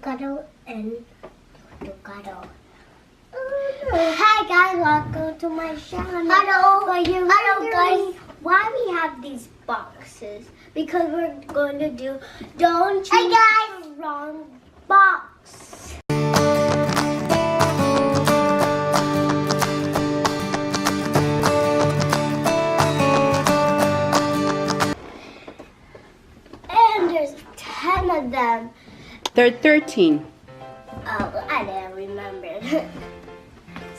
avocado and avocado. Hi guys, welcome to my channel. Hello guys. Why we have these boxes? Because we're going to do don't choose the wrong box. And there's 10 of them. There are 13. Oh, I didn't remember.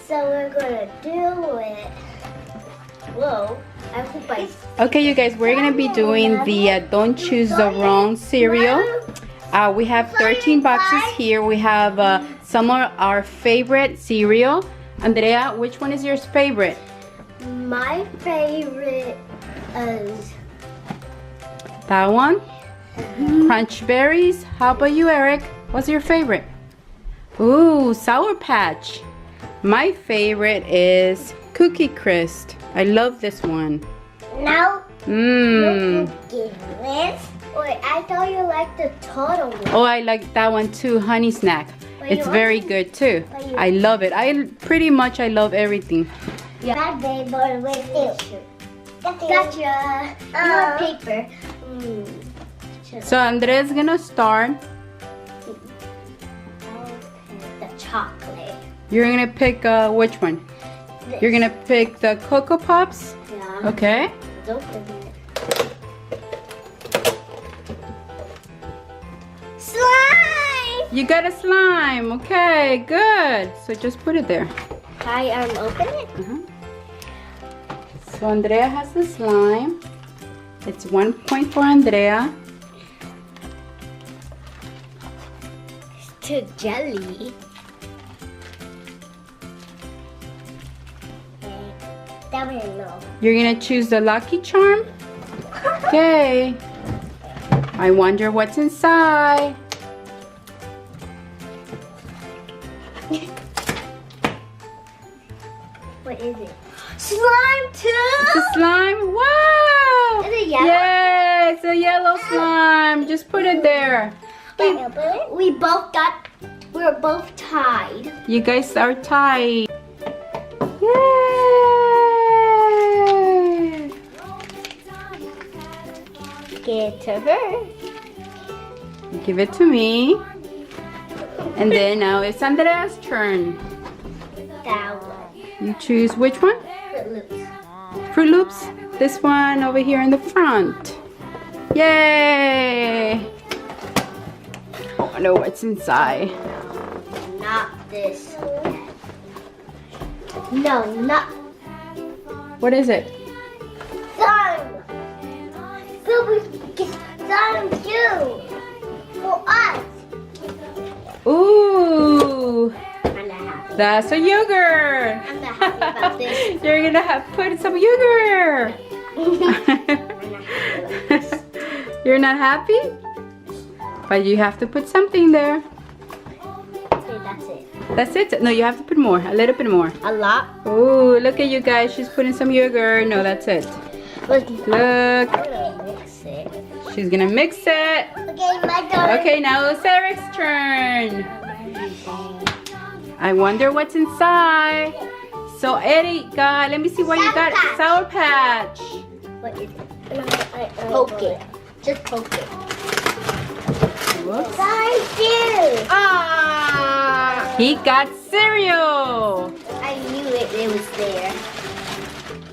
So we're gonna do it. Whoa, I hope I... Okay, you guys, we're gonna be doing the Don't Choose the Wrong cereal. We have 13 boxes here. We have some of our favorite cereal. Andrea, which one is your favorite? My favorite is... That one? Crunch Berries. How about you, Eric? What's your favorite? Ooh, Sour Patch. My favorite is Cookie Crisp. I love this one. Now, Mmm. Wait, I thought you liked the total one. Oh, I like that one too, Honey Snack. It's very good too. I love it. I love everything. Yeah. That paper with you. Gotcha. You want paper? So Andrea's gonna start. The chocolate. You're gonna pick which one? This. You're gonna pick the Cocoa Pops? Yeah. Okay. Let's open it. Slime! You got a slime. Okay, good. So just put it there. Hi, open it. So Andrea has the slime. It's 1 point for Andrea. To jelly. That one no. You're gonna choose the Lucky Charm. Okay. I wonder what's inside. What is it? Slime too! It's a slime. Wow! Is it yellow? Yeah, it's a yellow slime. Just put it there. We're both tied. You guys are tied. Yay! Give it to her. Give it to me. And then now it's Andrea's turn. That one. You choose which one? Fruit Loops. Fruit Loops. This one over here in the front. Yay! I know what's inside. Not this. No, not What is it? slime. Slime too. For us. Ooh, I'm not happy. that's a yogurt. I'm not happy about this. You're gonna have put some yogurt. I'm not happy about this. You're not happy? But you have to put something there. Okay, that's it. That's it? No, you have to put more. A little bit more. A lot? Ooh, look at you guys. She's putting some yogurt. No, that's it. Look. Look. I'm gonna mix it. She's gonna mix it. Okay, my turn. Okay, now it's Eric's turn. I wonder what's inside. So, Eric, let me see what you got. Sour Patch. What is it? Poke it. Just poke it. Whoops. Thank you. Ah! He got cereal. I knew it was there.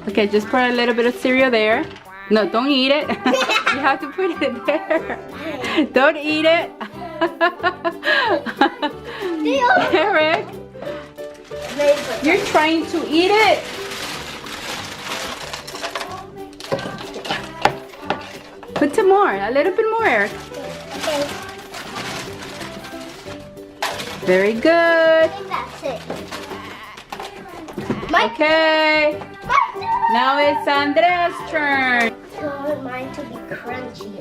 Okay, just put a little bit of cereal there. No, don't eat it. You have to put it there. Don't eat it. Eric, you're trying to eat it. Put some more, a little bit more, Eric. Okay. Very good. I think that's it. Okay, now it's Andrea's turn. I want mine to be crunchy.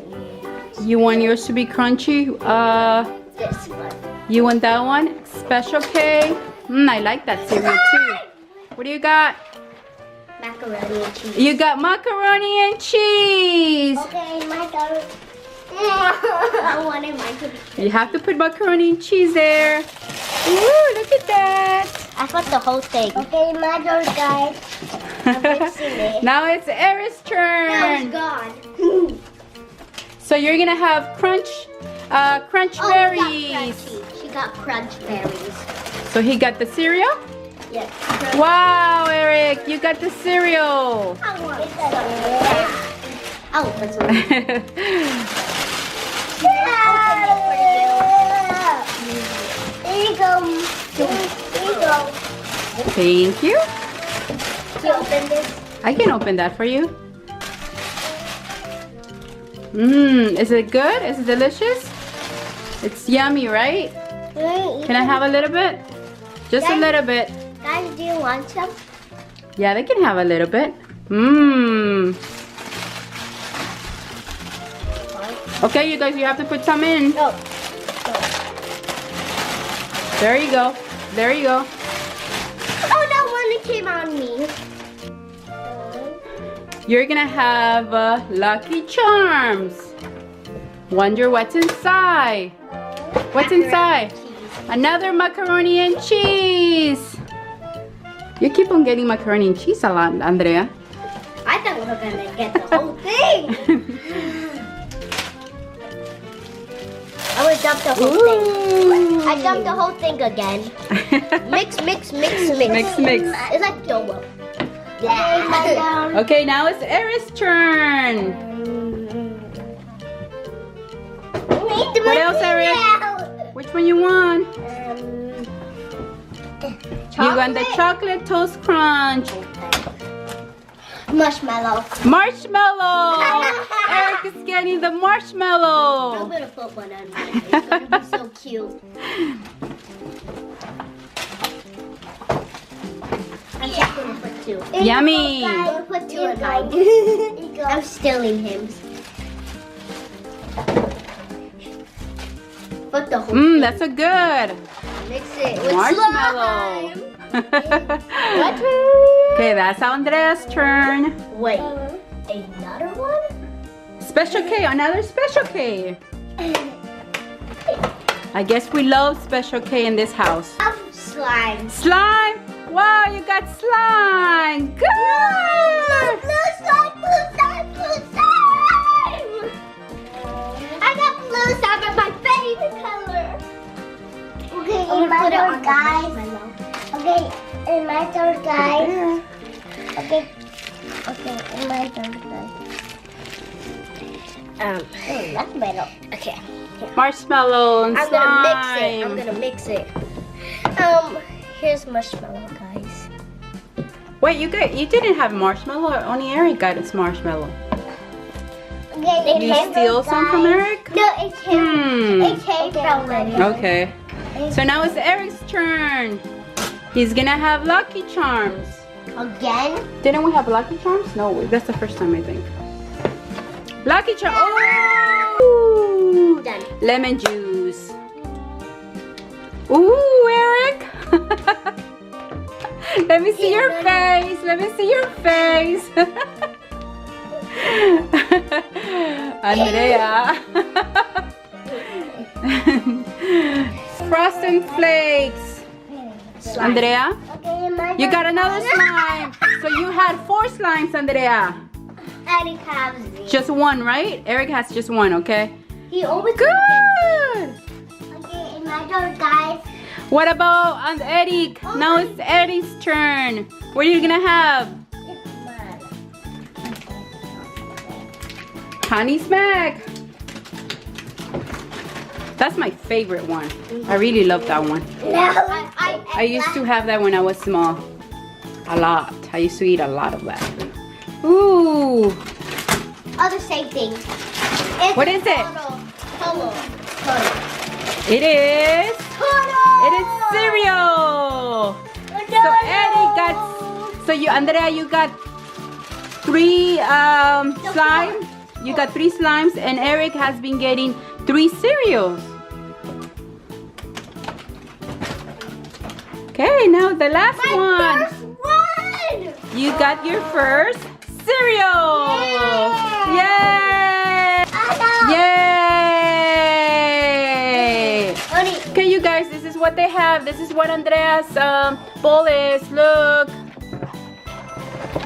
You want yours to be crunchy? This one. You want that one? Special K? I like that cereal too. What do you got? Macaroni and cheese. You got macaroni and cheese. Okay, my turn. I wanted mine to be. You have to put macaroni and cheese there. Ooh, look at that. I put the whole thing. Okay, my turn, guys. I'm fixing it. Now it's Eric's turn. Now it's gone. So you're gonna have crunch berries. She got crunch berries. So he got the cereal? Yes. Wow, Eric, you got the cereal. I want I'll put some. There you go. There you go. Thank you. Can you open this? I can open that for you. Is it good? Is it delicious? It's yummy, right? Can I have a little bit? Just a little bit. Guys, do you want some? Yeah, they can have a little bit. Okay, you guys, you have to put some in. No. There you go. There you go. Oh, that one came on me. You're gonna have Lucky Charms. Wonder what's inside. What's inside? Another macaroni and cheese. You keep on getting macaroni and cheese a lot, Andrea. I thought we were gonna get the whole thing. I would dump the whole thing. I dumped the whole thing again. Mix. Mix. It's like dough. Yeah. Okay, now it's Eric's turn. What else, Eric? Which one you want? You want the chocolate toast crunch. Marshmallow. Marshmallow. Eric is getting the I'm marshmallow. gonna put one on mine. It's gonna be so cute. I'm just gonna put two. Yummy. I'm gonna put two in mine. I'm stealing him. Put the whole thing. That's a good Mix it with marshmallow. slime. What? Okay, that's Andrea's turn. Wait, another one? Special K, another Special K. I guess we love Special K in this house. Slime. Slime. Wow, you got slime. Good. Blue slime. I got blue slime, but my favorite color. Okay, in my turn, guys. Okay, in my turn, guys. Okay, in my turn, guys. That's better. Okay. Marshmallow and I'm slime. gonna mix it. Here's marshmallow, guys. Wait, you didn't have marshmallow. Only Eric got his marshmallow. Okay, You steal some from Eric? No, it came. It came from Lenny. Okay. So now it's Eric's turn. He's gonna have Lucky Charms. Again? Didn't we have Lucky Charms? No, that's the first time I think. Lucky Charms. Oh! Done. Lemon juice. Ooh, Eric. Let me see your face. Let me see your face. Andrea. Frosted Flakes. Andrea, Okay, my you got turn. another slime. So you had 4 slimes, Andrea. Eric has these. Just one, right? Eric has just one, okay? He always Good. Okay, in my turn, guys. What about Eric? Now it's Eric's turn. What are you gonna have? Honey Smack. That's my favorite one. I really love that one. No, I used to have that when I was small. A lot. I used to eat a lot of that. Ooh. Oh, the same thing. What is it? Total. It is. It is cereal. So Eric got. So you, Andrea, you got 3 slimes. You got 3 slimes, and Eric has been getting 3 cereals. Okay, now the last one. First one. You got your first cereal. Yay! I know. Yay! guys, this is what they have. This is what Andrea's bowl is. Look.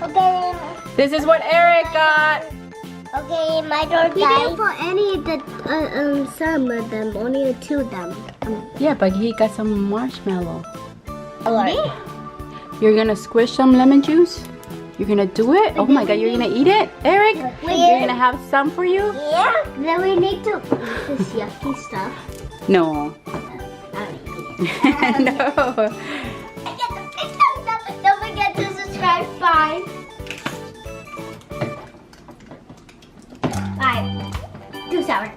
Okay. This is what Eric got. Okay, my turn. He didn't put any of the some of them, only 2 of them. Yeah, but he got some marshmallow. Alright. You're gonna squish some lemon juice? You're gonna do it? Oh my god, you're gonna eat it? Eric? You're gonna have some for you? Yeah. Then we need to eat this yucky stuff. No. No. Don't forget to subscribe. Bye. Bye. Too sour.